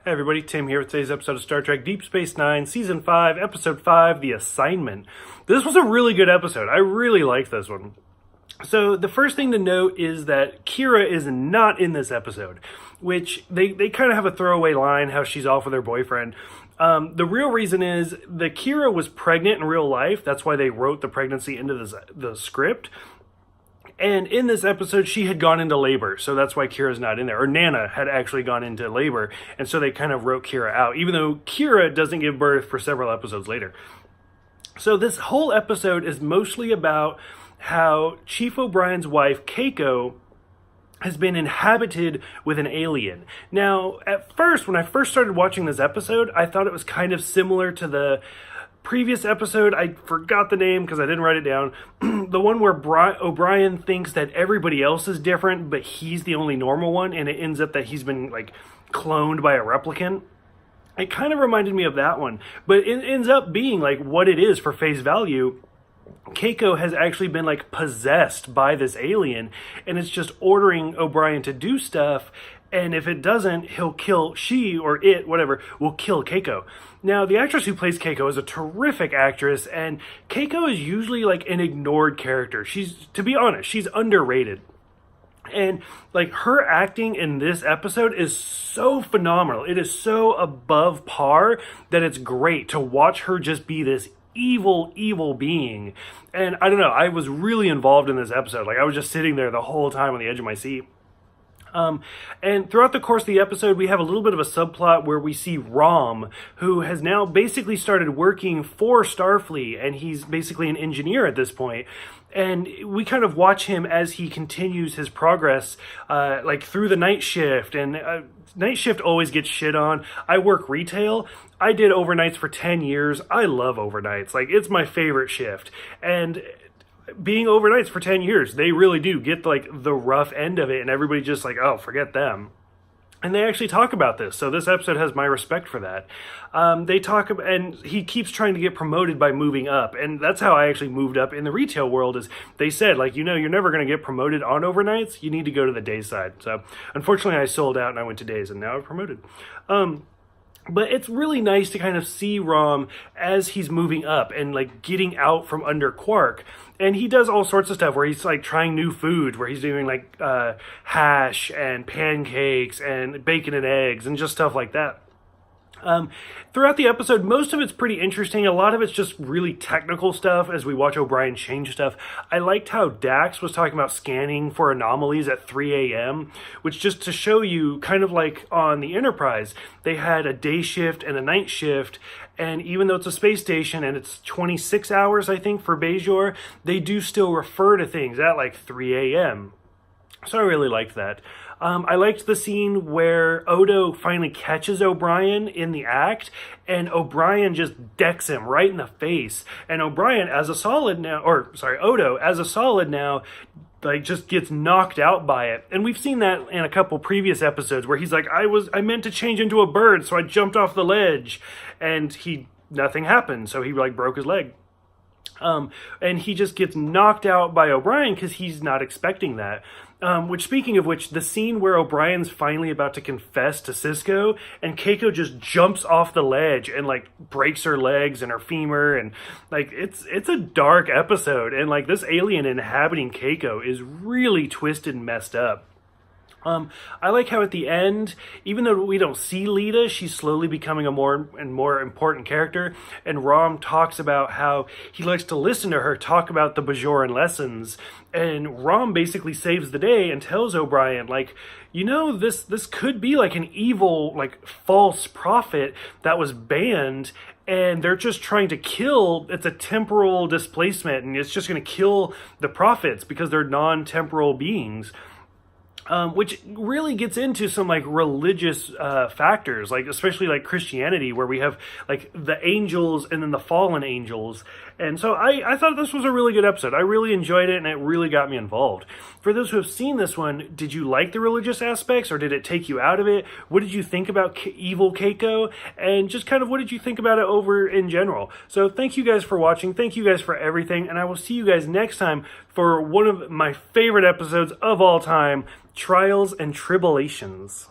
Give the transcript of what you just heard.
Hey everybody, Tim here with today's episode of Star Trek Deep Space Nine, Season 5, Episode 5, The Assignment. This was a really good episode. I really liked this one. So the first thing to note is that Kira is not in this episode, which they kind of have a throwaway line how she's off with her boyfriend. The real reason is that Kira was pregnant in real life. That's why they wrote the pregnancy into the script. And in this episode, she had gone into labor, so that's why Kira's not in there. Or Nana had actually gone into labor, and so they kind of wrote Kira out, even though Kira doesn't give birth for several episodes later. So this whole episode is mostly about how Chief O'Brien's wife, Keiko, has been inhabited with an alien. Now, at first, when I first started watching this episode, I thought it was kind of similar to the previous episode. I forgot the name because I didn't write it down. The one where O'Brien thinks that everybody else is different, but he's the only normal one, and it ends up that he's been cloned by a replicant. It kind of reminded me of that one, but it ends up being what it is for face value. Keiko has actually been possessed by this alien, and it's just ordering O'Brien to do stuff, and if it doesn't, he'll kill she or it, whatever, will kill Keiko. Now, the actress who plays Keiko is a terrific actress, and Keiko is usually an ignored character. To be honest, she's underrated. And her acting in this episode is so phenomenal. It is so above par that it's great to watch her just be this evil being. And I don't know, I was really involved in this episode. I was just sitting there the whole time on the edge of my seat. And throughout the course of the episode, we have a little bit of a subplot where we see Rom, who has now basically started working for Starfleet, and he's basically an engineer at this point. And we kind of watch him as he continues his progress, through the night shift. And night shift always gets shit on. I work retail. I did overnights for 10 years. I love overnights. It's my favorite shift. And being overnights for 10 years, they really do get the rough end of it, and everybody just oh, forget them. And they actually talk about this, so this episode has my respect for that. They talk about, and he keeps trying to get promoted by moving up, and that's how I actually moved up in the retail world. Is they said you're never going to get promoted on overnights, you need to go to the day side. So unfortunately I sold out and I went to days, and now I'm promoted. But it's really nice to kind of see Rom as he's moving up and getting out from under Quark. And he does all sorts of stuff where he's trying new food, where he's doing hash and pancakes and bacon and eggs and just stuff like that. Throughout the episode, most of it's pretty interesting. A lot of it's just really technical stuff as we watch O'Brien change stuff. I liked how Dax was talking about scanning for anomalies at 3 a.m., which just to show you, kind of like on the Enterprise, they had a day shift and a night shift, and even though it's a space station and it's 26 hours, I think, for Bajor, they do still refer to things at 3 a.m. So I really liked that. I liked the scene where Odo finally catches O'Brien in the act, and O'Brien just decks him right in the face. And O'Brien, as a solid now, Odo, as a solid now, just gets knocked out by it. And we've seen that in a couple previous episodes where he's I meant to change into a bird, so I jumped off the ledge, and nothing happened, so he broke his leg. And he just gets knocked out by O'Brien because he's not expecting that. Speaking of which, the scene where O'Brien's finally about to confess to Sisko, and Keiko just jumps off the ledge and breaks her legs and her femur, and it's a dark episode, and this alien inhabiting Keiko is really twisted and messed up. I like how at the end, even though we don't see Lita, she's slowly becoming a more and more important character. And Rom talks about how he likes to listen to her talk about the Bajoran lessons. And Rom basically saves the day and tells O'Brien, this could be an evil, false prophet that was banned. And they're just trying to kill, it's a temporal displacement, and it's just going to kill the prophets because they're non-temporal beings. Which really gets into some religious factors, especially Christianity, where we have the angels and then the fallen angels. And so I thought this was a really good episode. I really enjoyed it, and it really got me involved. For those who have seen this one, did you like the religious aspects, or did it take you out of it? What did you think about evil Keiko? And just kind of what did you think about it over in general? So thank you guys for watching. Thank you guys for everything. And I will see you guys next time for one of my favorite episodes of all time, Trials and Tribulations.